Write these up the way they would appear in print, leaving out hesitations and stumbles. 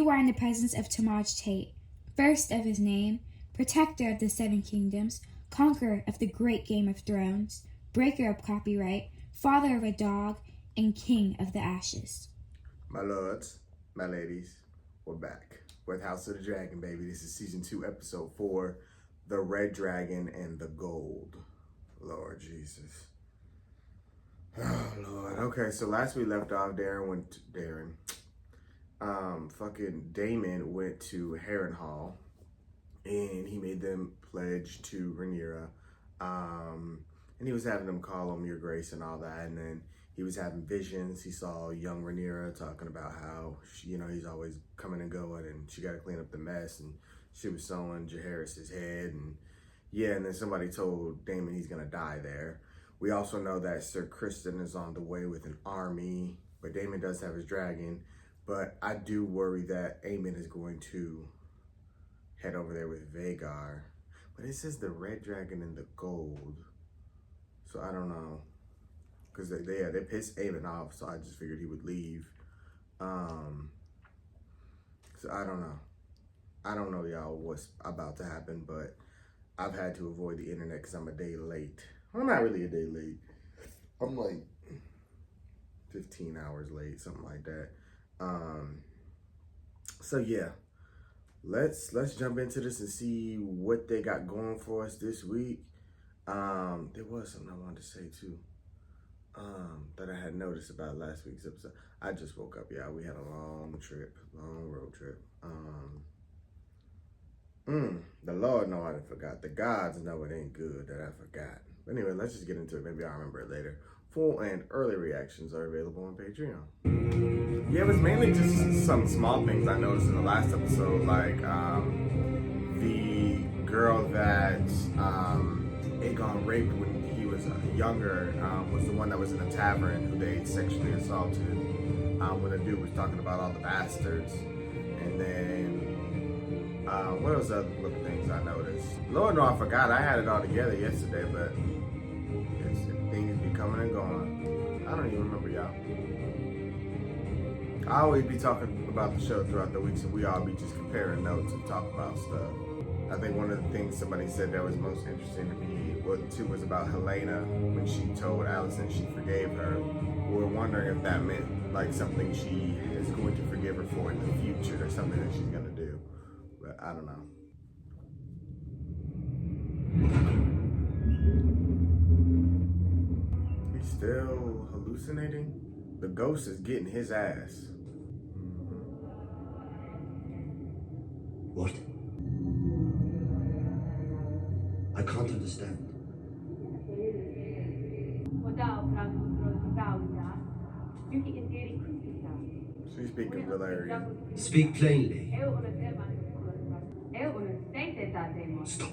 You are in the presence of Tamaj Tate, first of his name, protector of the Seven Kingdoms, conqueror of the great Game of Thrones, breaker of copyright, father of a dog, and king of the ashes. My lords, my ladies, we're back with House of the Dragon, baby. This is season 2, episode 4, The Red Dragon and the Gold. Lord Jesus. Oh, Lord. Okay, so last we left off, Daemon went to Harrenhal, and he made them pledge to Rhaenyra, and he was having them call him Your Grace and all that, and then he was having visions. He saw young Rhaenyra talking about how, he's always coming and going, and she got to clean up the mess, and she was sewing Jaehaerys' head, and then somebody told Daemon he's going to die there. We also know that Sir Criston is on the way with an army, but Daemon does have his dragon. But I do worry that Aemon is going to head over there with Vhagar. But it says the Red Dragon and the Gold. So I don't know. Because they pissed Aemon off, so I just figured he would leave. So I don't know. I don't know, y'all, what's about to happen, but I've had to avoid the internet because I'm a day late. I'm not really a day late. I'm like 15 hours late, something like that. So yeah, let's jump into this and see what they got going for us this week. There was something I wanted to say too, that I had noticed about last week's episode. I just woke up, y'all. We had a long road trip. The Lord know I forgot. The gods know it ain't good that I forgot. But anyway, let's just get into it. Maybe I'll remember it later. Full and early reactions are available on Patreon. Yeah, it was mainly just some small things I noticed in the last episode, like the girl that Aegon raped when he was younger was the one that was in a tavern who they sexually assaulted when the dude was talking about all the bastards. And then, what was the other little things I noticed? Lord no, I forgot. I had it all together yesterday, but things be coming and going. I don't even remember, y'all. I always be talking about the show throughout the week, so we all be just comparing notes and talk about stuff. I think one of the things somebody said that was most interesting to me was about Helena when she told Alicent she forgave her. We were wondering if that meant like something she is going to forgive her for in the future or something that she's going to do. But I don't know. He's still hallucinating? The ghost is getting his ass. What? I can't understand. She's speaking Valyrian. Speak plainly. Stop.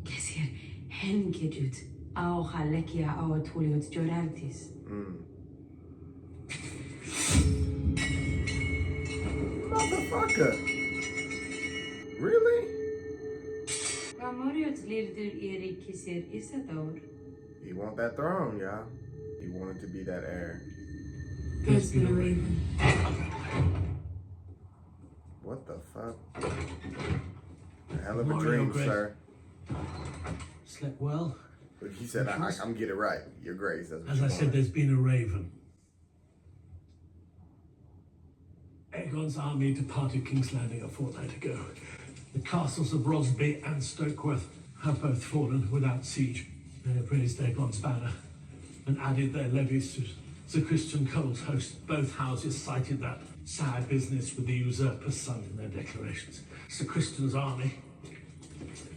Kesir hengedut au halekia au tuliot jorartis. Motherfucker. Really? Gamoriot lirdur Erik Kesir Isador. He want that throne, y'all. He wanted to be that heir. There's been a raven. What the fuck? A hell of a dream, sir. Slept well. But he said, I'm get it right. Your grace. That's what As I said, there's been a raven. Aegon's army departed King's Landing a fortnight ago. The castles of Rosby and Stokeworth have both fallen without siege. They have raised Aegon's banner and added their levies to Sir Christian Cole's host. Both houses cited that sad business with the usurper's son in their declarations. Sir Christian's army,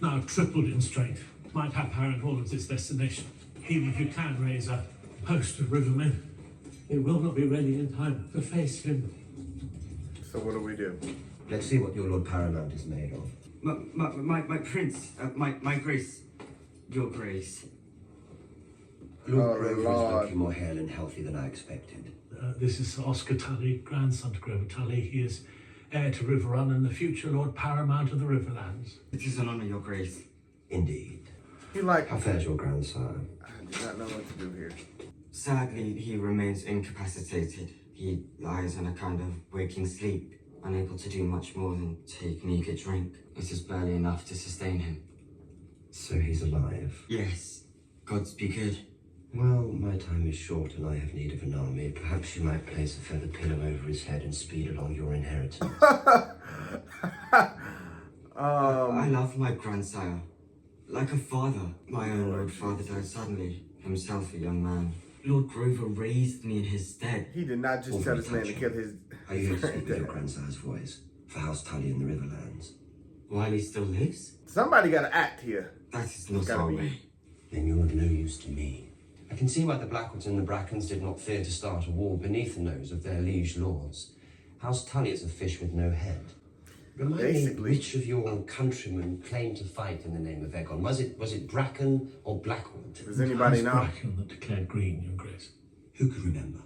now tripled in strength, might have Harrenhal as its destination. Even if you can raise a host of rivermen, it will not be ready in time to face him. So what do we do? Let's see what your Lord Paramount is made of. My prince, my grace, your grace. Lord Grover is looking more hale and healthy than I expected. This is Sir Oscar Tully, grandson to Grover Tully. He is heir to Riverrun and the future Lord Paramount of the Riverlands. It is an honor, your grace. Indeed. He like, How fares your grandsire? I do not know what to do here. Sadly, he remains incapacitated. He lies in a kind of waking sleep, unable to do much more than take meager drink. It is barely enough to sustain him. So he's alive. Yes, gods be good. Well, my time is short and I have need of an army. Perhaps you might place a feather pillow over his head and speed along your inheritance. I love my grandsire. Like a father. My own Lord Father died suddenly, himself a young man. Lord Grover raised me in his stead. He did not just tell this man to kill his. Are you here to speak with your grandsire's voice for House Tully in the Riverlands? While he still lives? Somebody got to act here. That is not Gotta our be. way. Then you're of no use to me. I can see why the Blackwoods and the Brackens did not fear to start a war beneath the nose of their liege lords. House Tully is a fish with no head. Remind me, Basically. which of your countrymen claimed to fight in the name of Aegon? Was it Bracken or Blackwood? Does anybody House know? Bracken that declared green, Your Grace. Who could remember?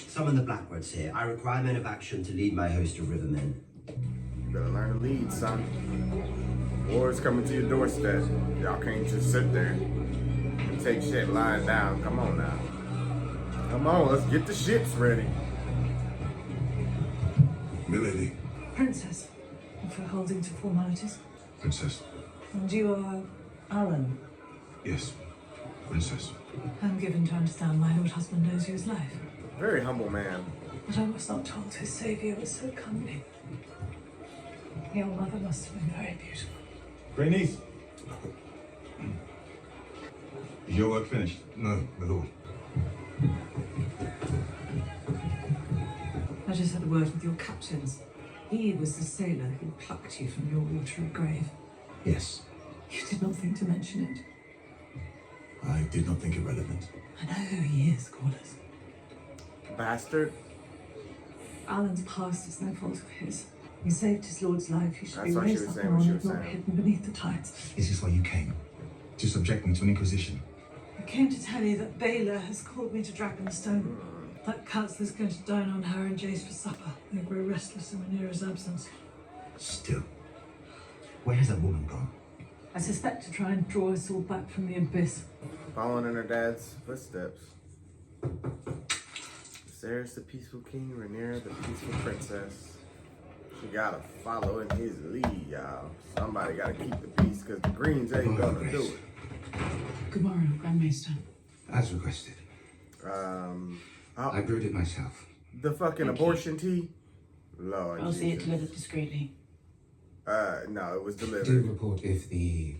Summon the Blackwoods here. I require men of action to lead my host of rivermen. You better learn to lead, son. War's coming to your doorstep. Y'all can't just sit there and take shit lying down. Come on now. Come on, let's get the ships ready. Milady. Princess, if we're holding to formalities. Princess. And you are Alan. Yes. Princess. I'm given to understand my lord husband knows you his life. Very humble man. But I was not told his saviour was so comely. Your mother must have been very beautiful. Greyneath. Is your work finished? No, my lord. I just had a word with your captains. He was the sailor who plucked you from your watery grave. Yes. You did not think to mention it. I did not think it relevant. I know who he is, Corliss. Bastard. Alan's past is no fault of his. He saved his lord's life. He should That's be what she raised was up saying, and what she honored, was not saying. hidden beneath the tides. Is this why you came? To subject me to an inquisition? I came to tell you that Baylor has called me to Dragonstone. That Katzler's going to dine on her and Jace for supper. They grow restless in Rhaenyra's absence. Still. Where has that woman gone? I suspect to try and draw us all back from the abyss. Following in her dad's footsteps. Viserys the peaceful king, Rhaenyra the peaceful princess. She gotta follow in his lead, y'all. Somebody gotta keep the peace, because the Greens ain't gonna do it. Good morning, Grand Maester. As requested. I brewed it myself. The fucking abortion tea? Lord I'll see it Jesus. delivered discreetly. No, it was Do delivered. report if the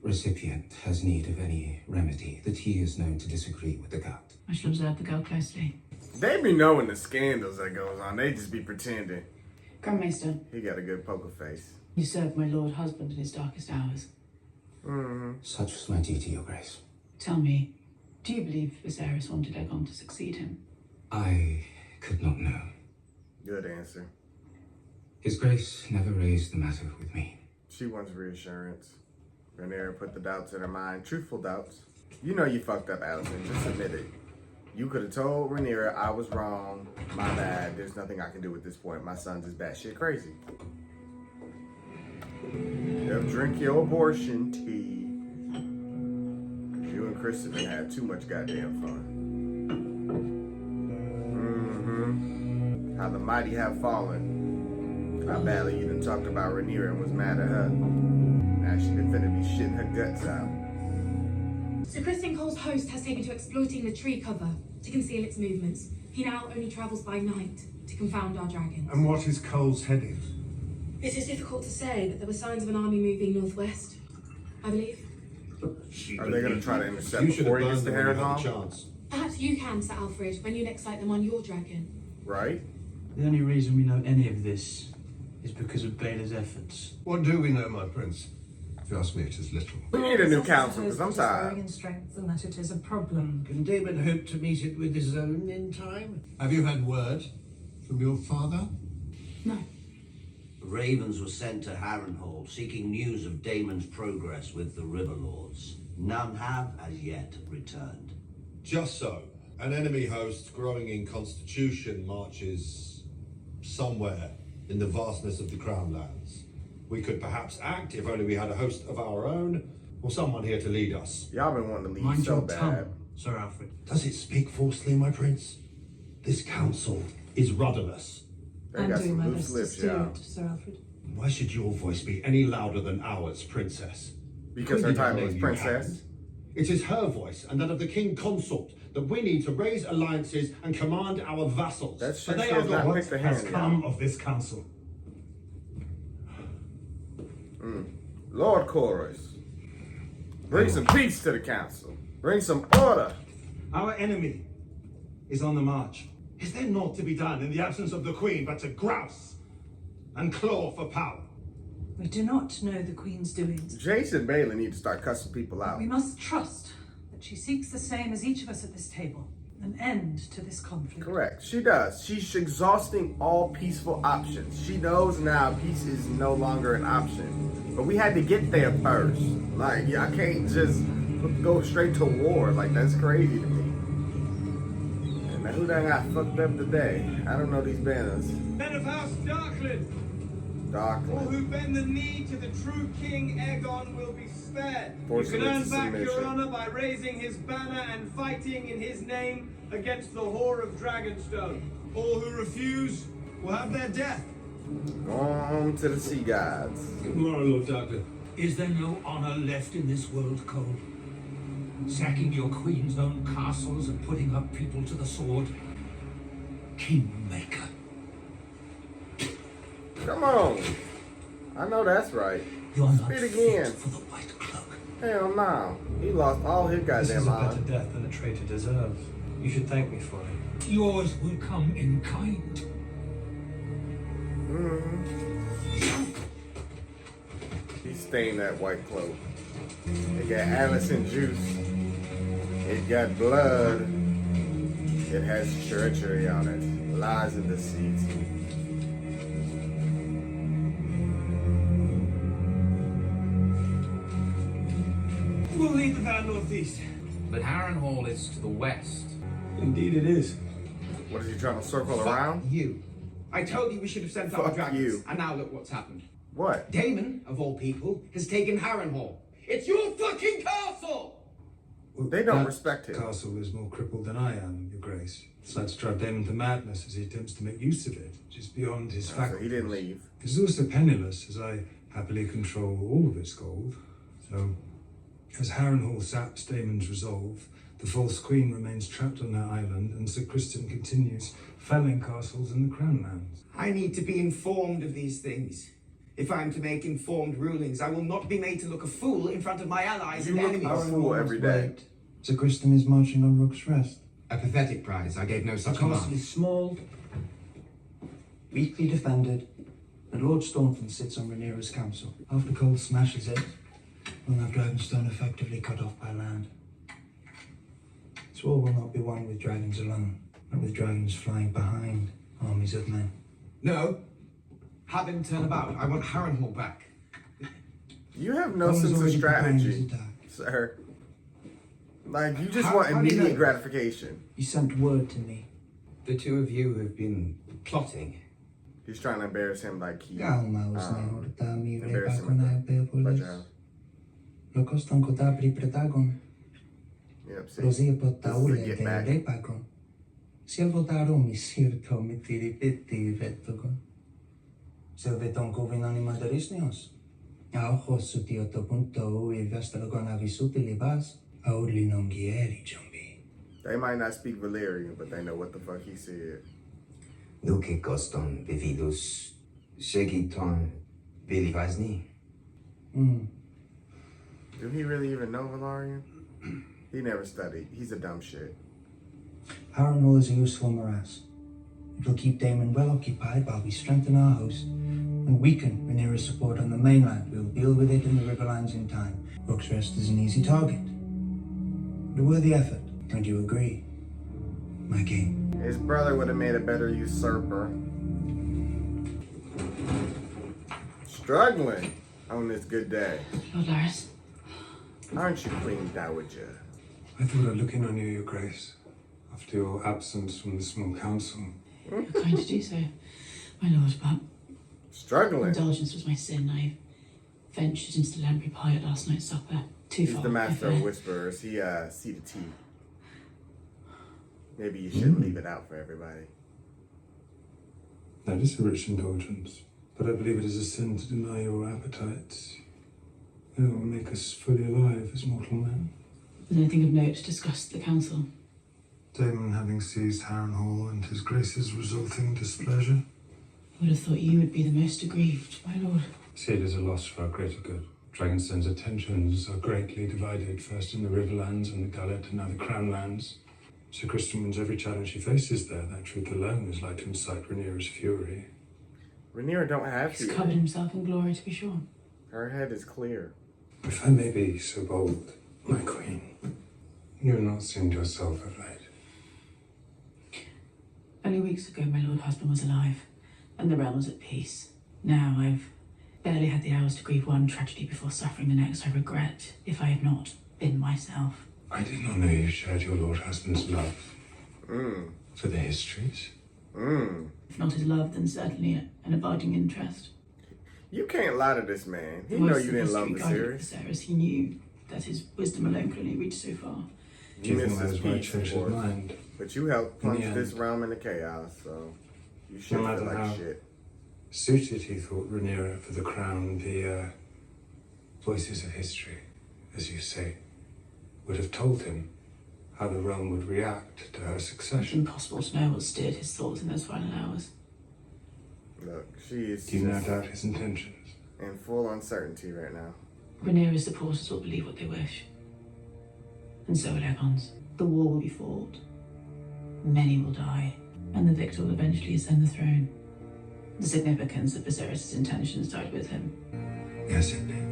recipient has need of any remedy. The tea is known to disagree with the gut. I shall observe the girl closely. They be knowing the scandals that goes on. They just be pretending. Grand Maester, He got a good poker face. you served my lord husband in his darkest hours. Such was my duty, Your Grace. Tell me, do you believe Viserys wanted Aegon to succeed him? I could not know. Good answer. His Grace never raised the matter with me. She wants reassurance. Rhaenyra put the doubts in her mind. Truthful doubts. You know you fucked up, Allison. Just admit it. You could have told Rhaenyra I was wrong. My bad. There's nothing I can do at this point. My son's is batshit crazy. Yep, drink your abortion tea. 'Cause you and Kristen had too much goddamn fun. How the mighty have fallen. How badly you done talked about Rhaenyra and was mad at her. Now she done finna be shitting her guts out. Sir Kristen Cole's host has taken to exploiting the tree cover to conceal its movements. He now only travels by night to confound our dragons. And what is Cole's heading? It is difficult to say, but there were signs of an army moving northwest, I believe. Are they gonna try to intercept before he gets to Harrenhal? chance. Perhaps you can, Sir Alfred, when you next sight them on your dragon. Right? The only reason we know any of this is because of Baylor's efforts. What do we know, my prince? If you ask me, it is little. We need a new council, because I'm Growing tired. in strength, and that it is a problem. Can Daemon hope to meet it with his own in time? Have you had word from your father? No. Ravens were sent to Harrenhal seeking news of Daemon's progress with the River Lords. None have as yet returned. Just so. An enemy host growing in constitution marches somewhere in the vastness of the Crown Lands. We could perhaps act if only we had a host of our own, or someone here to lead us. Y'all been wanting to leave Mind so your bad. tongue, Sir Alfred. Does it speak falsely, my prince? This council is rudderless. They I'm got doing some my loose best to lips, steer y'all. it, Sir Alfred. Why should your voice be any louder than ours, princess? Because her Queen title didn't is name you princess. Karen. It is her voice and that of the king consort that we need to raise alliances and command our vassals. That For shit they says are not the pick the Has hand, come y'all. of this council. Lord Chorus, bring some peace to the council. Bring some order. Our enemy is on the march. Is there naught to be done in the absence of the Queen but to grouse and claw for power? We do not know the Queen's doings. Jason Bailey need to start cussing people out. We must trust that she seeks the same as each of us at this table, an end to this conflict. Correct. She does. She's exhausting all peaceful options. She knows now peace is no longer an option. But we had to get there first. Like, yeah, I can't just go straight to war. Like, that's crazy to me. And now who done got fucked up today? I don't know these banners. Men of House Darkland, all Darkland. who bend the knee to the true King Aegon will be spared. Forced You can into earn back your submission. honor by raising his banner and fighting in his name against the whore of Dragonstone. All who refuse will have their death. On to the sea gods. Good morning, Lord Douglas. Is there no honor left in this world, Cole? Sacking your queen's own castles and putting her people to the sword? Kingmaker. Come on. I know that's right. You're not Spit fit again. for the White Cloak. Hell no. He lost all his This is goddamn a honor. better death than a traitor deserves. You should thank me for it. Yours will come in kind. He stained that white cloak. It got Allison juice. It got blood. It has treachery on it. Lies and deceit. We'll lead the van northeast. But Harrenhal is to the west. Indeed it is. What is he trying to circle Fuck around? you. I told you we should have sent our Fuck dragons. you. And now look what's happened. What? Damon, of all people, has taken Harrenhal. It's your fucking castle! They don't respect him. Castle is more crippled than I am, Your Grace. Decides to drive Damon to madness as he attempts to make use of it, which is beyond his So faculties. he didn't leave. He's also penniless, as I happily control all of its gold. So, as Harrenhal saps Damon's resolve, the false queen remains trapped on her island, and Sir Christian continues felling castles in the Crown Lands. I need to be informed of these things. If I am to make informed rulings, I will not be made to look a fool in front of my allies You and look enemies. a fool every day. Sir Christian is marching on Rook's Rest. A pathetic prize. I gave no The such castle command. is small, weakly defended, and Lord Staunton sits on Rhaenyra's council. After Cole smashes it, we'll have Dragonstone effectively cut off by land. This war will not be won with dragons alone, but with dragons flying behind armies of men. No. Have him turn about. I want Harrenhal back. You have no Cole's sense of already preparing his strategy, attack. sir. Like, you just How- want how do you immediate know? gratification. He sent word to me. The two of you have been plotting. He's trying to embarrass him like he Κάλμα, ορτά μη embarrass him βρέπακο να at the επέπολες. budget house. Λοκός τον κοντά πρι πρετάγων. Yep, see. Ροζί από This τα is a ούλε get και back. ρέπακο. Σιέλβο τα ρόμι σύρτο με τυριπίτι βέτοκο. Σε βετόν κούβινον ημαντερίσνιος. Αόχος σου τι οτοπούν το ουι βέστρογον αβισού τη λιβάς. Αούλινον γιέρι τζομπί. They might not speak Valyrian, but they know what the fuck he said. Nuke Goston Bevidus Segiton Bilivazni. Do he really even know Valyrian? He never studied. He's a dumb shit. Harrenhal is a useful morass. It will keep Daemon well occupied while we strengthen our host and weaken Rhaenyra's support on the mainland. We'll deal with it in the Riverlands in time. Rook's Rest is an easy target. But a worthy effort. Don't you agree, my king? His brother would have made a better usurper. Struggling on this good day. Lord Laris. Aren't you Queen Dowager? I thought I'd look in on you, Your Grace, after your absence from the small council. You're kind to do so, my lord, but Struggling. indulgence was my sin. I ventured into the lamprey pie at last night's supper. Too He's far. the master if, of whisperers. He see the tea. Maybe you shouldn't leave it out for everybody. That is a rich indulgence, but I believe it is a sin to deny your appetites. It will make us fully alive as mortal men. Was anything of note discussed at the council? Damon having seized Harrenhal and his grace's resulting displeasure. I would have thought you would be the most aggrieved, my lord. See it as a loss for our greater good. Dragonstone's attentions are greatly divided, first in the Riverlands and the Gullet, and now the Crown Lands. Sir Criston wins every challenge he faces there. That truth alone is like to incite Rhaenyra's fury. Rhaenyra don't have He's to. covered himself in glory, to be sure. Her head is clear. If I may be so bold, my queen, you have not seemed yourself of late. Only weeks ago, my lord husband was alive, and the realm was at peace. Now I've barely had the hours to grieve one tragedy before suffering the next. I regret if I had not been myself. I did not know you shared your lord husband's love for the histories. If not his love, then certainly an abiding interest. You can't lie to this man. He The know voice you of didn't love history the guided series. Viserys. He knew that his wisdom alone could only reach so far. Do you think missed that his is why I peace, changed of his course. mind? But you helped In the plunge this end. realm into chaos, so you should No feel matter like how shit. suited he thought Rhaenyra for the crown, the voices of history, as you say, would have told him how the realm would react to her It's succession. impossible to know what steered his thoughts in those final hours. Look, she is Do you now just doubt his intentions? in full uncertainty right now. Rhaenyra's supporters will believe what they wish. And so will Aegon's. The war will be fought. Many will die, and the victor will eventually ascend the throne. The significance of Viserys' intentions died with him. Yes, indeed.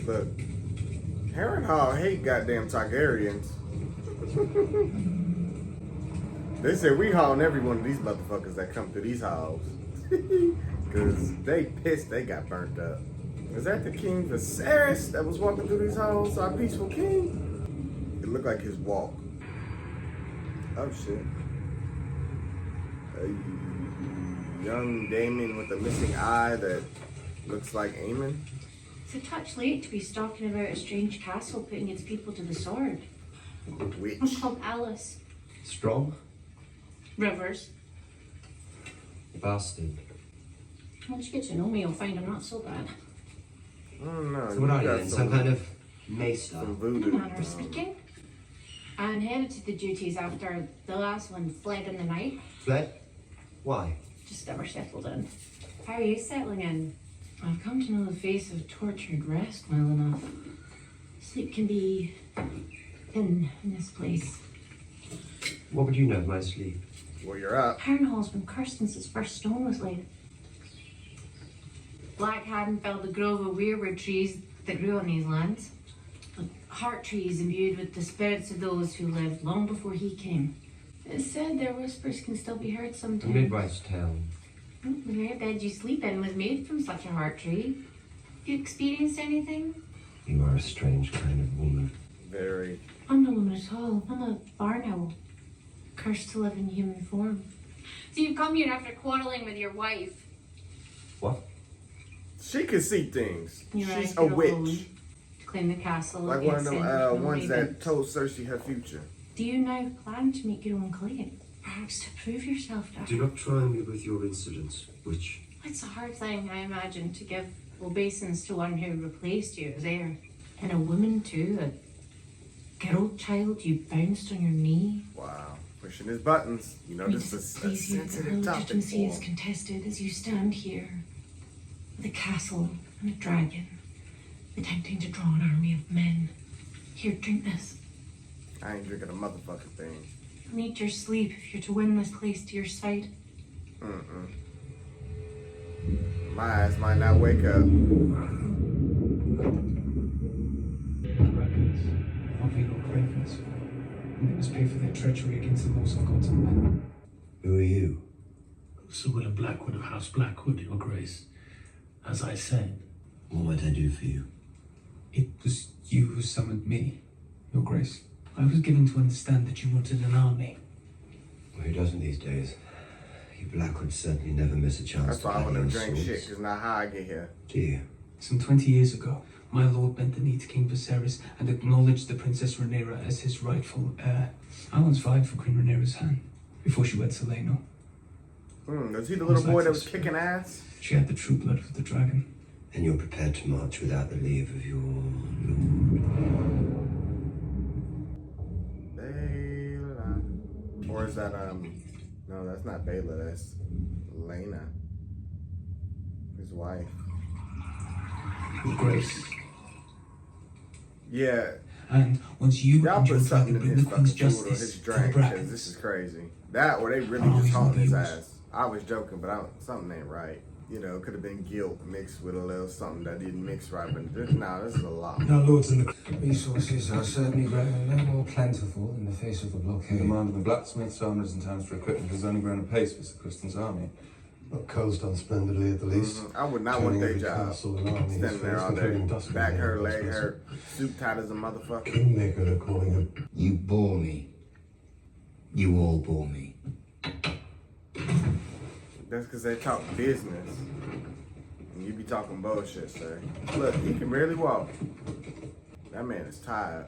Look, Harrenhal hate goddamn Targaryens. They said we hauling every one of these motherfuckers that come through these halls. Cause they pissed they got burnt up. Is that the King Viserys that was walking through these halls, our peaceful king? It looked like his walk. Oh shit. A young Daemon with a missing eye that looks like Aemon. It's a touch late to be stalking about a strange castle putting its people to the sword. Which? I'm called Alice. Strong? Rivers. Bastard. Once you get to know me, you'll find I'm not so bad. I don't know. So what are you got then? Some kind of maester? Some In a voodoo. manner of speaking. I inherited the duties after the last one fled in the night. Fled? Why? Just never settled in. How are you settling in? I've come to know the face of tortured rest well enough. Sleep can be thin in this place. What would you know of my sleep? Well, you're up. Harrenhal's been cursed since its first stone was laid. Black Hand felled the grove of weirwood trees that grew on these lands. The heart trees imbued with the spirits of those who lived long before he came. It's said their whispers can still be heard A sometimes. midwife's tale. The very bed you sleep in was made from such a heart tree. You experienced anything? You are a strange kind of woman. Very. I'm no woman at all. I'm a barn owl. Cursed to live in human form. So you've come here after quarreling with your wife. What? She can see things. You're She's out a here witch. alone to claim the castle. Like one of against them Sandra ones Raven. that told Cersei her future. Do you now plan to make your own claim? Perhaps to prove yourself to her? Do not try me with your incidents, witch. It's a hard thing, I imagine, to give obeisance to one who replaced you as heir. And a woman too, a girl child you bounced on your knee. Wow. Pushing his buttons. You know, this is a Please, your sensitive topic legitimacy for is him. contested as you stand here with a castle and a dragon, attempting to draw an army of men. Here, drink this. I ain't drinking a motherfucking thing. You need your sleep if you're to win this place to your side. My ass might not wake up. Our venal cravens. And they must pay for their treachery against the most forgotten men. Who are you? Sir William Blackwood of House Blackwood, Your Grace. As I said. What might I do for you? It was you who summoned me, Your Grace. I was given to understand that you wanted an army. Who doesn't these days? You Blackwood certainly never miss a chance That's to why I play want to your drink swords. shit, cause not how I get here. Do you? Some 20 years ago, my lord bent the knee to King Viserys and acknowledged the Princess Rhaenyra as his rightful heir. I once vied for Queen Rhaenyra's hand before she wed Seleno. Was he the little boy that was kicking ass? She had the true blood of the dragon. And you're prepared to march without the leave of your lord? Baela. Or is that, no, that's not Baela, that's Lena. His wife. Your Grace. Yeah. And once you Y'all and put your something dragon in bring his the Queen's fucking food or justice his to the drink, because Brackens, this is crazy. That, or they really Oh, just he's haunting his abused. ass. I was joking, but something ain't right. You know, it could have been guilt mixed with a little something that didn't mix right, but this is a lot. Now, lords and the resources are certainly growing no more plentiful in the face of the The blockade. demand of the blacksmiths, armourers, and towns for equipment has only grown apace for Sir Kristen's army. But Cole's done splendidly at the least. I would not want Turning their every job. castle and army Standing there all day, including Duskendale, back hurt, vice leg versa. hurt, suit tight as a motherfucker. Kingmaker, they're calling him. You bore me. You all bore me. That's because they talk business. And you be talking bullshit, sir. Look, he can barely walk. That man is tired.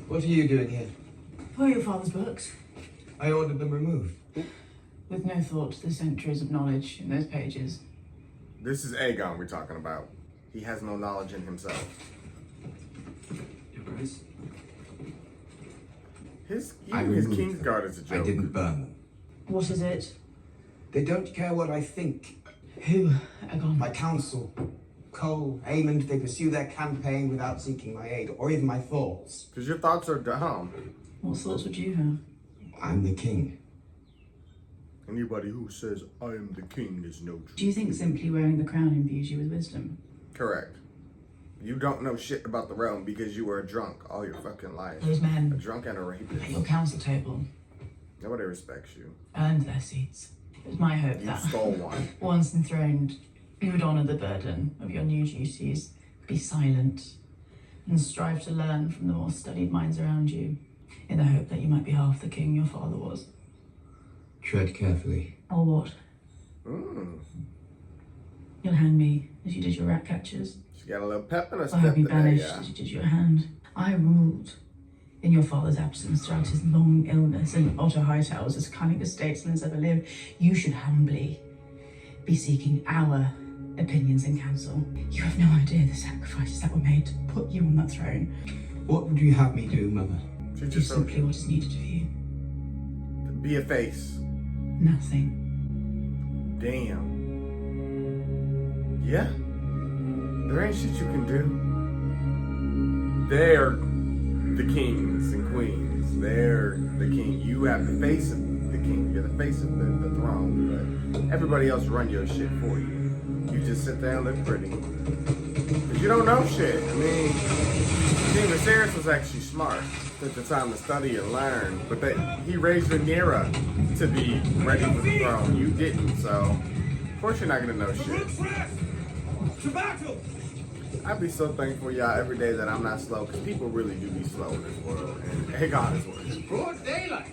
What are you doing here? Where are your father's books? I ordered them removed. With no thought to the centuries of knowledge in those pages. This is Aegon we're talking about. He has no knowledge in himself. Your Grace. His I his removed Kingsguard is a I joke. didn't burn them. What is it? They don't care what I think. Who, Aegon? My council. Cole, Aemond, they pursue their campaign without seeking my aid or even my thoughts. Because your thoughts are dumb. What thoughts would you have? I'm the king. Anybody who says, I am the king is no true. Do you think simply wearing the crown imbues you with wisdom? Correct. You don't know shit about the realm because you were a drunk all your fucking life. Those men A drunk and a rapist. at your council table Nobody respects you. earned their seats. It was my hope You that, stole one. once enthroned, you would honour the burden of your new duties, be silent, and strive to learn from the more studied minds around you, in the hope that you might be half the king your father was. Tread carefully. Or what? Mm. You'll hang me as you did your rat catchers. She got a little pep in her Or step have me today, banished yeah. as you did your hand. I ruled in your father's absence throughout his long illness, and Otto Hightower was as cunning a statesman as ever lived. You should humbly be seeking our opinions and counsel. You have no idea the sacrifices that were made to put you on that throne. What would you have me do, Mother? She Do just simply what is needed of you. be a face. Nothing. Damn. Yeah. There ain't shit you can do. They're the kings and queens. They're the king. You have the face of the king. You're the face of the throne. But everybody else run your shit for you. You just sit there and look pretty. Because you don't know shit. I mean, King Viserys was actually smart. Took the time to study and learn. But he raised Rhaenyra to be ready for the throne. You didn't, so of course you're not going to know shit. To battle! I'd be so thankful, y'all, every day that I'm not slow, because people really do be slow in this world, and Aegon is one. Broad daylight.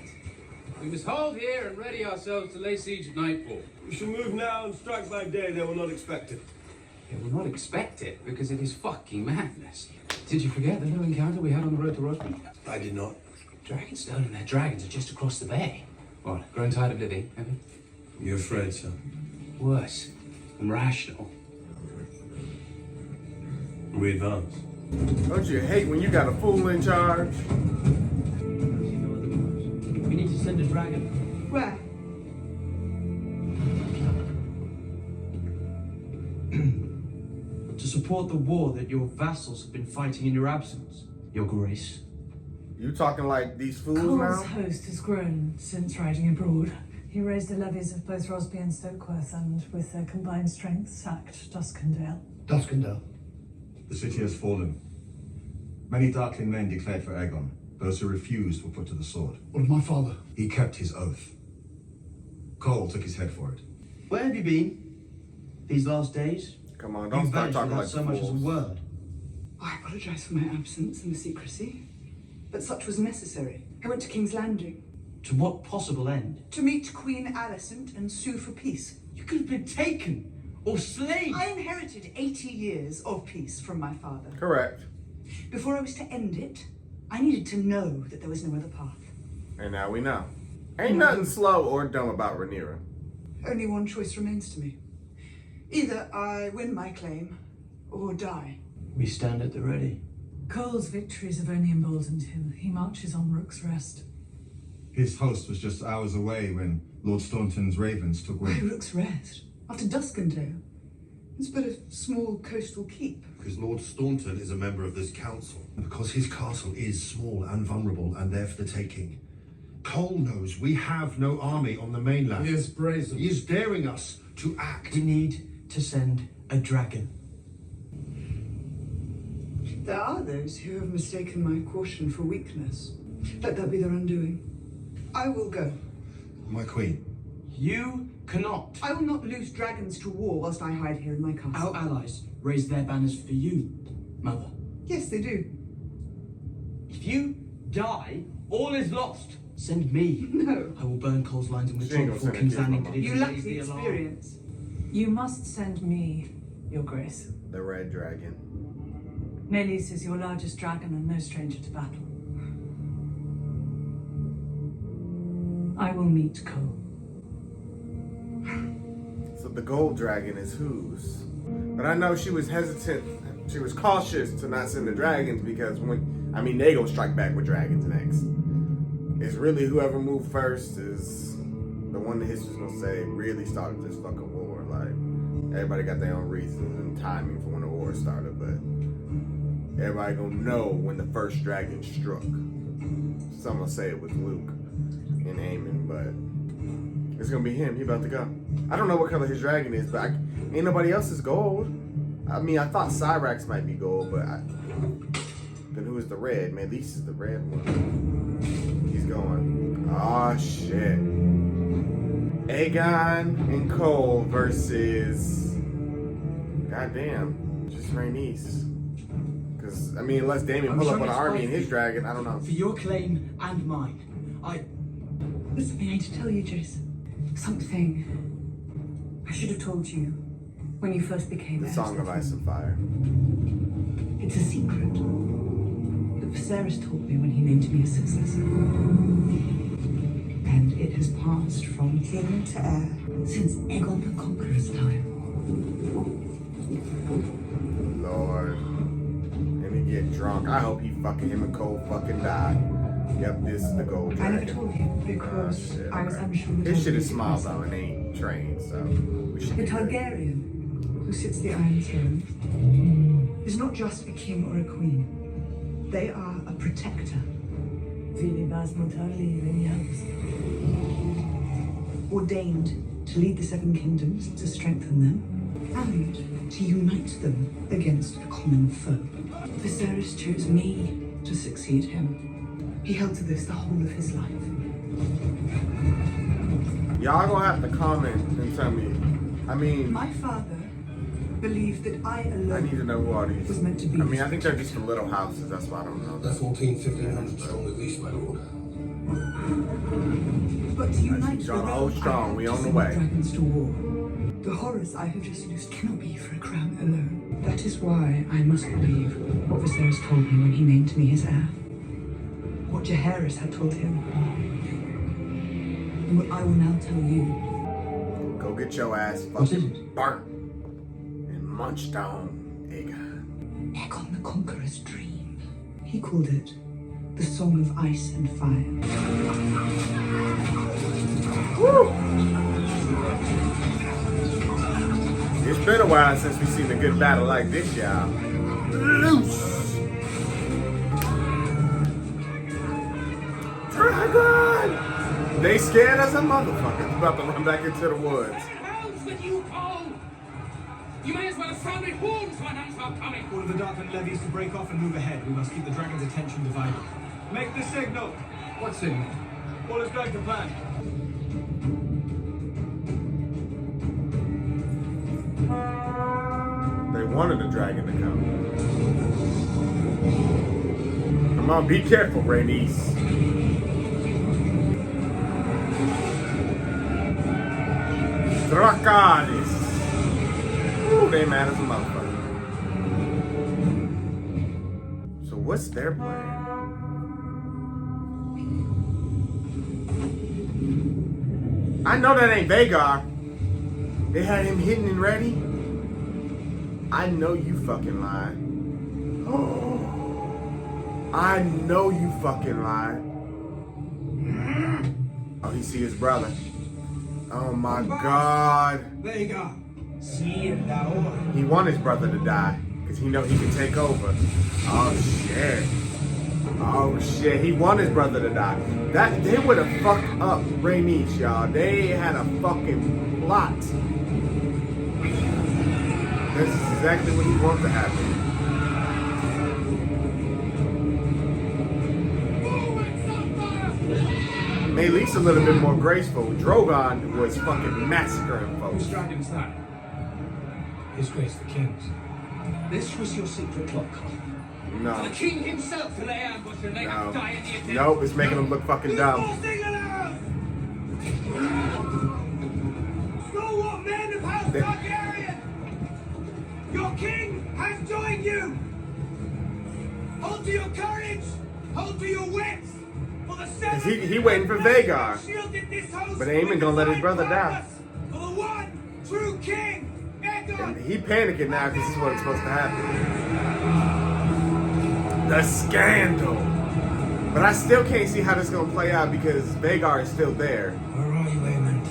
We must hold here and ready ourselves to lay siege at nightfall. We shall move now and strike by day. They will not expect it. They will not expect it because it is fucking madness. Did you forget the little encounter we had on the road to Rosby? I did not. Dragonstone and their dragons are just across the bay. What, grown tired of living, have you? You afraid, sir? Worse. I'm rational. We advance. Don't you hate when you got a fool in charge? We need to send a dragon. Where? To support the war that your vassals have been fighting in your absence, Your Grace. You talking like these fools Cole's now? host has grown since riding abroad. He raised the levies of both Rosby and Stokeworth, and with their combined strength sacked Duskendale. Duskendale. The city has fallen. Many Darkling men declared for Aegon. Those who refused were put to the sword. What of my father? He kept his oath. Cole took his head for it. Where have you been these last days? Come on, You don't start vanished talking without like so much as a fools. word. I apologise for my absence and the secrecy, but such was necessary. I went to King's Landing. To what possible end? To meet Queen Alicent and sue for peace. You could have been taken or slain. I inherited 80 years of peace from my father. Correct. Before I was to end it, I needed to know that there was no other path. And now we know. Ain't nothing slow or dumb about Rhaenyra. Only one choice remains to me. Either I win my claim or die. We stand at the ready. Cole's victories have only emboldened him. He marches on Rook's Rest. His host was just hours away when Lord Staunton's ravens took Why wing. Rook's Rest? After Duskendale? It's but a small coastal keep. Because Lord Staunton is a member of this council. Because his castle is small and vulnerable and there for the taking. Cole knows we have no army on the mainland. He is brazen. He is daring us to act. We need to send a dragon. There are those who have mistaken my caution for weakness. Let that be their undoing. I will go. My queen. You cannot. I will not lose dragons to war whilst I hide here in my castle. Our allies raise their banners for you, Mother. Yes, they do. If you die, all is lost. Send me. No. I will burn Cole's lines and She ain't withdraw gonna before send King's it to Landing you, could You even lack raise the alarm. experience. You must send me, Your Grace. The Red Dragon. Meleys is your largest dragon and no stranger to battle. I will meet Cole. So the Gold Dragon is whose? But I know she was hesitant. She was cautious to not send the dragons because they gonna strike back with dragons next. It's really whoever moved first is the one that history's gonna say really started this fucking war. Like, everybody got their own reasons and timing for when the war started, but everybody gonna know when the first dragon struck. Some will say it was Luke and Aemon, but it's gonna be him. He about to go. I don't know what color his dragon is, but ain't nobody else is gold. I mean, I thought Cyrax might be gold, but then who is the red? Meleys is the red one. He's going. Oh shit. Aegon and Cole versus goddamn, just Rhaenys. Because unless Daemon pull up on an army and his dragon, I don't know. For your claim and mine, There's something I need to tell you, Jace. Something I should have told you when you first became The heir. Song of Ice and Fire. It's a secret that Viserys told me when he named me a successor. And it has passed from king to heir since Aegon the Conqueror's time. Lord. And he get drunk. I hope him and Cole fucking die. Yep, this is the Gold I Dragon. never told him because I was unsure. that I His shit would is be small successor. though and ain't trained, so we should The be good. Targaryen, who sits the Iron Throne, is not just a king or a queen. They are a protector. Ordained to lead the Seven Kingdoms, to strengthen them, and to unite them against a common foe. Viserys chose me to succeed him. He held to this the whole of his life. Y'all gonna have to comment and tell me. My father believed that I alone I need to know who all these. was meant to be. I think they're just the little houses. That's why I don't know. They're 1,500 strong at least, my lord. But to unite the John, realm, hold strong. I had We to on the send way. dragons to war. The horrors I have just loosed cannot be for a crown alone. That is why I must believe what Viserys told me when he named me his heir. What Jaehaerys had told him. And what I will now tell you. Go get your ass fucking burnt and munched on, Aegon. Aegon the Conqueror's dream. He called it the Song of Ice and Fire. It's been a while since we've seen a good battle like this, y'all. Loose! Dragon! They scared as a motherfucker. It's about to run back into the woods. Hell's with you, Cole! You may as well have sounded horns when hands are coming! Order the Darkland levies to break off and move ahead. We must keep the dragon's attention divided. Make the signal. What signal? All is going to plan. They wanted the dragon to come. Come on, be careful, Rhaenys. Dracarys. Ooh, they mad as a motherfucker. So what's their plan? I know that ain't Vhagar. They had him hidden and ready. I know you fucking lied. I know you fucking lied. Oh, he see his brother. Oh my God. Vhagar. He want his brother to die because he know he can take over. Oh shit. Oh shit. He want his brother to die. That they would have fucked up Rhaenys, y'all. They had a fucking plot. This is exactly what he wants to happen. Meleys a little bit more graceful. Drogon was fucking massacring folks. Whose dragon is that? His Grace the King's. This was your secret plot, Carl. No. For the king himself to lay ambush and they have to die in the attempt. Nope, it's making him look fucking dumb. Stalwart men of House Targaryen! Your king has joined you! Hold to your courage! Hold to your wits! For the Cause he waiting for Vhagar. But they ain't even gonna let his brother die. For the one true king! And he panicking now because this is what's supposed to happen. The scandal. But I still can't see how this is gonna play out because Vhagar is still there. Where are you, Aemond?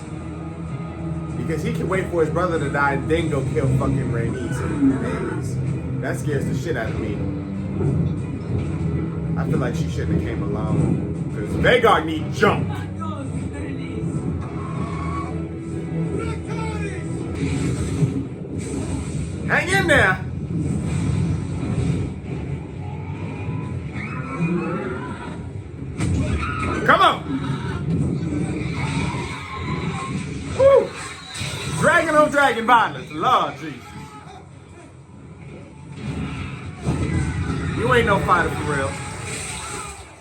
Because he can wait for his brother to die and then go kill fucking Rhaenys and Daemons. That scares the shit out of me. I feel like she shouldn't have came alone. Because Vhagar need jumped. Hang in there. Come on. Woo. Dragon on dragon violence. Lord Jesus. You ain't no fighter for real.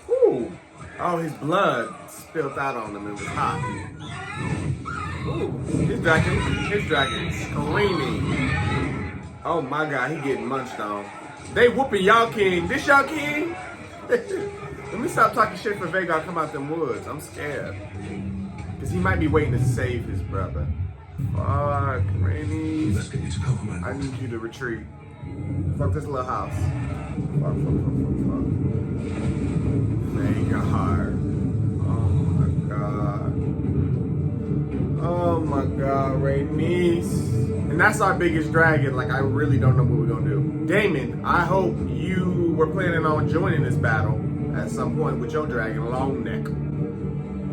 Ooh. Oh, his blood spilled out on him. It was hot. Ooh. His dragon screaming. Oh my God, he getting munched on. They whooping y'all king. This y'all king? Let me stop talking shit for Vhagar come out them woods. I'm scared. Because he might be waiting to save his brother. Fuck, Rhaenys. Let's get you to cover, man. I need you to retreat. Fuck this little house. Fuck. Vhagar. Oh my God, Rhaenys. And that's our biggest dragon. Like, I really don't know what we're gonna do. Daemon, I hope you were planning on joining this battle at some point with your dragon, Longneck.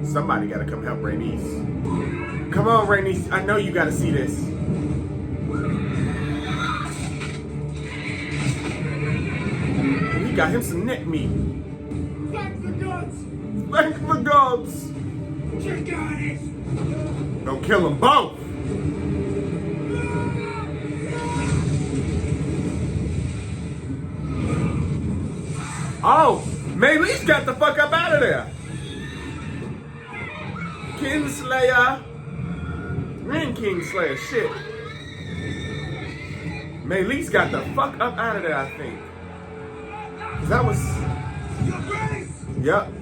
Somebody gotta come help Rhaenys. Come on, Rhaenys. I know you gotta see this. He got him some neck meat. Flank the gods! Flank the gods! Dracarys! Don't kill them both! Oh! Meleys got the fuck up out of there! Kingslayer! Man, Kingslayer, shit. Meleys got the fuck up out of there, I think. 'Cause that was... Yep.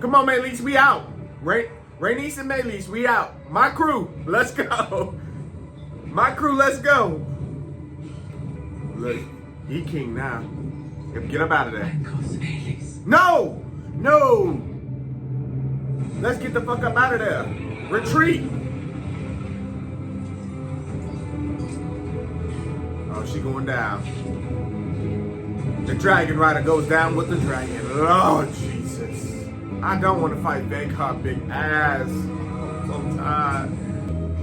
Come on, Meleys, we out. Rhaenys and Meleys, we out. My crew, let's go. My crew, let's go. Look, he king now. Get up out of there. No! No! Let's get the fuck up out of there. Retreat. Oh, she going down. The dragon rider goes down with the dragon. Oh, Jesus. I don't want to fight Vhagar, big ass. I'm tired.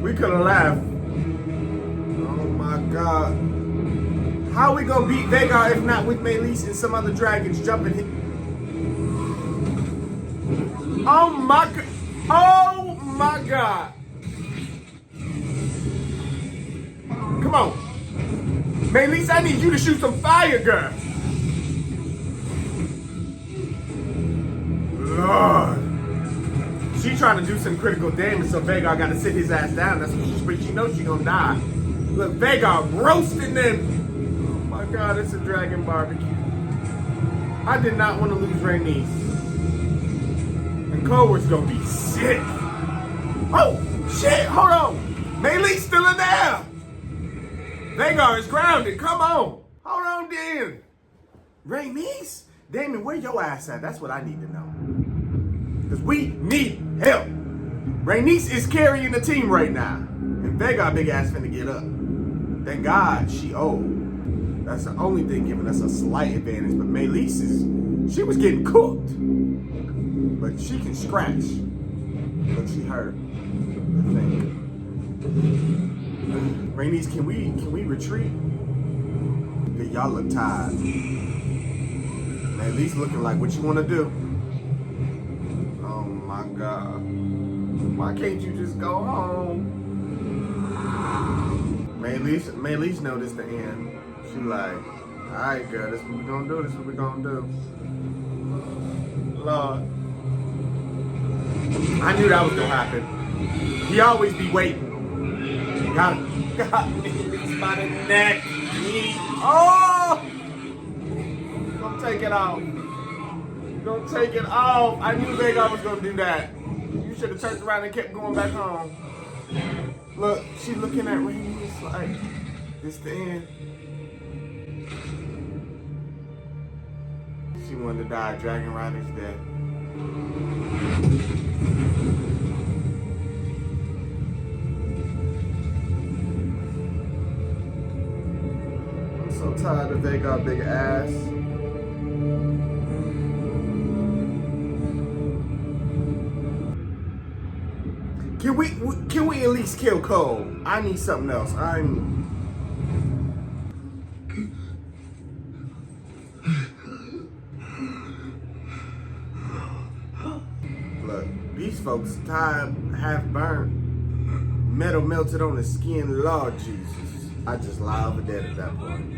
We could have left. Oh my God. How are we gonna beat Vhagar if not with Meleys and some other dragons jumping him? Oh my God. Oh my God. Come on. Meleys, I need you to shoot some fire, girl. Lord. She trying trying to do some critical damage, so Vhagar got to sit his ass down. That's what she's pretty. She knows she's gonna die. Look, Vhagar roasting them. Oh my God, it's a dragon barbecue. I did not want to lose Rhaenys. And Coldward's gonna be sick. Oh, shit, hold on. Melee's still in there. Vhagar is grounded, come on. Hold on then. Rhaenys? Daemon, where your ass at? That's what I need to know. Because we need help. Rhaenys is carrying the team right now. And Vhagar big ass finna get up. Thank God she old. That's the only thing giving us a slight advantage. But Melee's she was getting cooked. But she can scratch. But she hurt. I think. Rhaenys, can we retreat? Yeah, y'all look tired. At least looking like what you want to do. Oh my God. Why can't you just go home? Melee's noticed the end. She like, alright girl, this is what we gonna do, this is what we gonna do. Lord. I knew that was gonna happen. He always be waiting. Got Melee's by the neck. Oh! Don't take it off. Don't take it off. I knew Vhagar was gonna do that. You should have turned around and kept going back home. Look, she's looking at Rhaenys like, this the end. She wanted to die a dragon rider's death. I'm so tired of Vhagar big ass. Can we at least kill Cole? I need something else. Look, these folks tired, half burnt, metal melted on the skin. Lord Jesus, I just lie over dead at that point.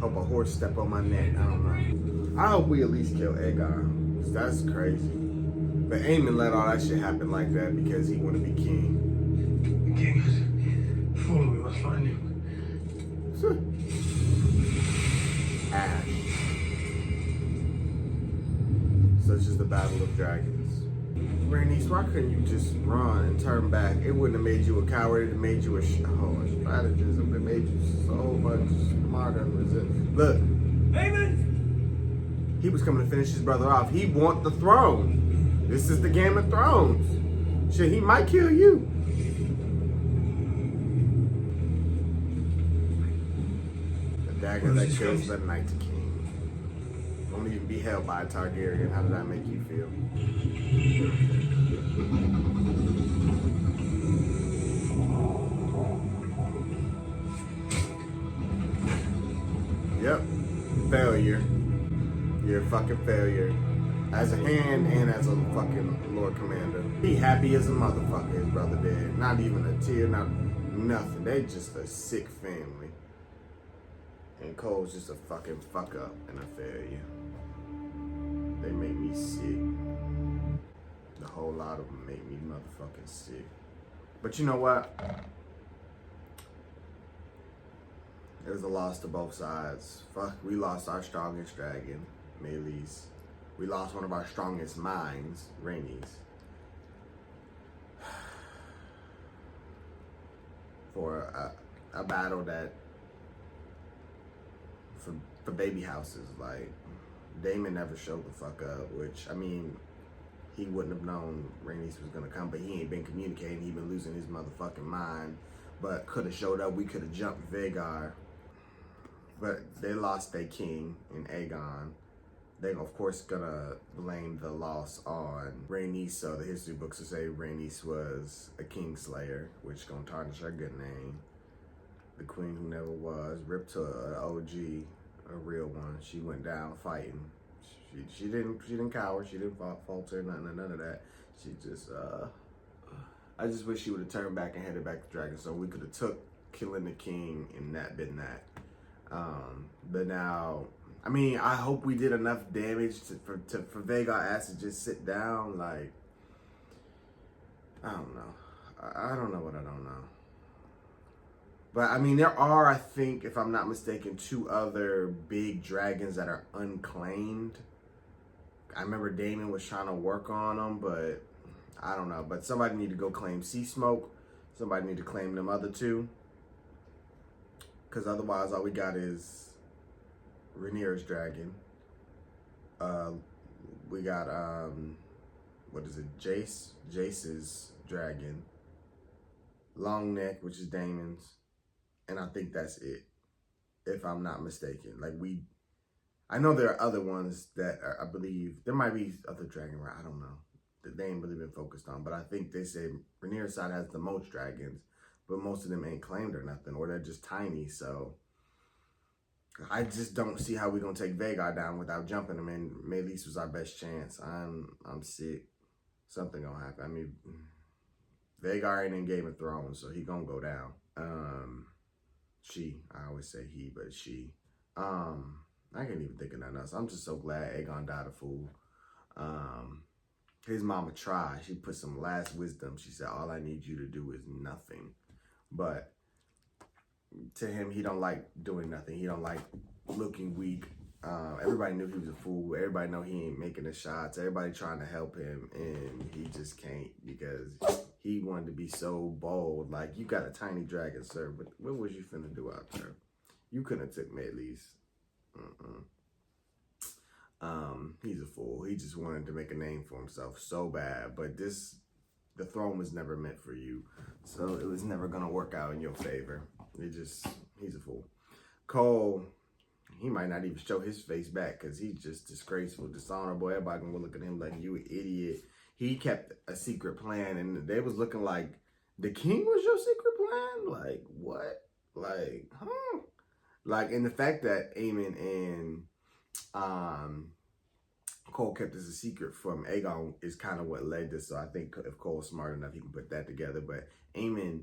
Hope a horse step on my neck. I don't know. I hope we at least kill Aegon. 'Cause that's crazy. But Aemon let all that shit happen like that because he wanted to be king. The king has fallen. We must find him. Ash. Such is the battle of dragons. Rhaenys, why couldn't you just run and turn back? It wouldn't have made you a coward. It made you a strategist. It made you so much smarter and resistant. Look. Aemon! He was coming to finish his brother off. He want the throne. This is the Game of Thrones. Shit, he might kill you. The dagger that kills the Night King. Won't even be held by a Targaryen. How did that make you feel? Yep. Failure. You're a fucking failure. As a hand and as a fucking Lord Commander. He happy as a motherfucker his brother dead. Not even a tear, not nothing. They just a sick family. And Cole's just a fucking fuck up and a failure. They make me sick. The whole lot of them make me motherfucking sick. But you know what? It was a loss to both sides. Fuck, we lost our strongest dragon, Melee's. We lost one of our strongest minds, Rhaenys. For a battle that, for baby houses, like, Daemon never showed the fuck up, which, I mean, he wouldn't have known Rhaenys was gonna come, but he ain't been communicating, he been losing his motherfucking mind, but could have showed up, we could have jumped Vhagar, but they lost their king in Aegon. They're of course gonna blame the loss on Rhaenys, so the history books will say Rhaenys was a kingslayer, which gonna tarnish her good name. The queen who never was, ripped to an OG, a real one. She went down fighting. She didn't cower, she didn't falter, none of that. She just I just wish she would have turned back and headed back to Dragon, so we could have took killing the king and that been that. But now, I mean, I hope we did enough damage for Vhagar ass to just sit down. Like, I don't know. I don't know what I don't know. But I mean, there are, I think, if I'm not mistaken, 2 other big dragons that are unclaimed. I remember Daemon was trying to work on them, but I don't know. But somebody need to go claim Sea Smoke. Somebody need to claim them other 2. Because otherwise, all we got is Rhaenyra's dragon. We got, what is it? Jace's dragon. Long Neck, which is Daemon's. And I think that's it, if I'm not mistaken. Like, I know there are other ones that are, I believe, there might be other dragon, I don't know, that they ain't really been focused on. But I think they say Rhaenyra's side has the most dragons, but most of them ain't claimed or nothing, or they're just tiny. So I just don't see how we're going to take Vhagar down without jumping him. And Meleys was our best chance. I'm sick. Something going to happen. I mean, Vhagar ain't in Game of Thrones, so he going to go down. I always say he, but she. I can't even think of nothing else. I'm just so glad Aegon died a fool. His mama tried. She put some last wisdom. She said, all I need you to do is nothing. But to him, he don't like doing nothing. He don't like looking weak. Everybody knew he was a fool. Everybody know he ain't making the shots. Everybody trying to help him, and he just can't because he wanted to be so bold. Like, you got a tiny dragon, sir, but what was you finna do out there? You couldn't have took Meleys. He's a fool. He just wanted to make a name for himself so bad, but the throne was never meant for you, so it was never gonna work out in your favor. He's a fool. Cole, he might not even show his face back because he's just disgraceful, dishonorable. Everybody gonna look at him like, you an idiot. He kept a secret plan, and they was looking like the king was your secret plan? Like, what? Like, huh? Like, and the fact that Aemon and Cole kept this a secret from Aegon is kind of what led this. So I think if Cole's smart enough, he can put that together. But Aemon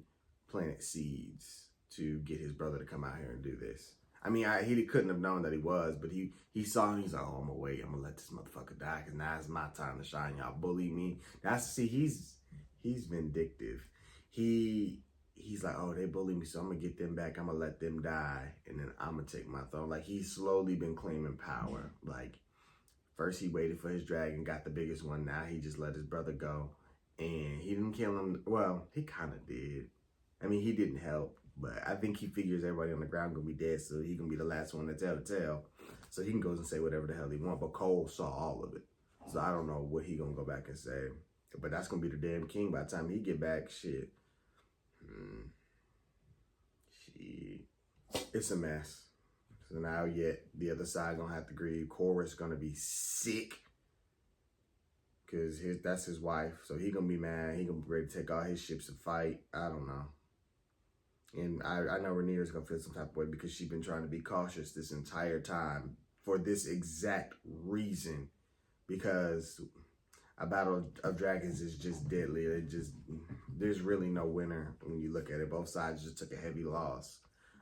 planted seeds to get his brother to come out here and do this. I mean, he couldn't have known that he was, but he saw him. He's like, oh, I'm gonna wait. I'm gonna let this motherfucker die because now it's my time to shine. Y'all bully me. He's vindictive. He's like, oh, they bully me, so I'm gonna get them back. I'm gonna let them die, and then I'm gonna take my throne. Like, he's slowly been claiming power. Like, first he waited for his dragon, got the biggest one. Now he just let his brother go, and he didn't kill him. Well, he kind of did. I mean, he didn't help, but I think he figures everybody on the ground gonna be dead, so he gonna be the last one to tell the tale. So he can go and say whatever the hell he want. But Cole saw all of it, so I don't know what he gonna go back and say. But that's gonna be the damn king by the time he get back. Shit. It's a mess. So now yet the other side gonna have to grieve. Corvus gonna be sick because that's his wife. So he gonna be mad. He gonna be ready to take all his ships and fight. I don't know. And I know Rhaenyra's gonna feel some type of way because she's been trying to be cautious this entire time for this exact reason. Because a battle of dragons is just deadly. There's really no winner when you look at it. Both sides just took a heavy loss.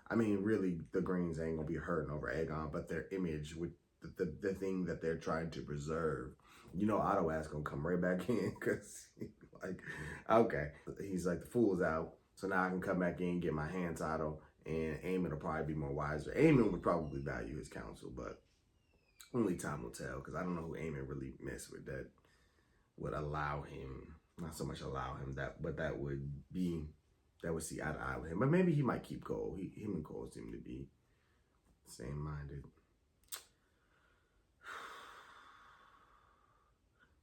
I mean, really, the Greens ain't gonna be hurting over Aegon, but their image with the thing that they're trying to preserve. You know, Otto Ass gonna come right back in because, like, okay, he's like, the fool's out, so now I can come back in and get my hands Otto, and Aemon will probably be more wiser. Aemon would probably value his counsel, but only time will tell because I don't know who Aemon really messed with that would allow him, not so much allow him, but that would see eye to eye with him. But maybe he might keep Cole. Him and Cole seem to be same-minded.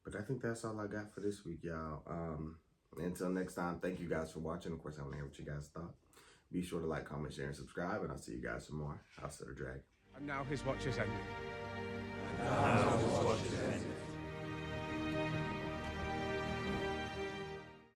But I think that's all I got for this week, y'all. Until next time, thank you guys for watching. Of course, I want to hear what you guys thought. Be sure to like, comment, share, and subscribe, and I'll see you guys some more House of the Dragon. And now his watch is ended. And now his watch is ended.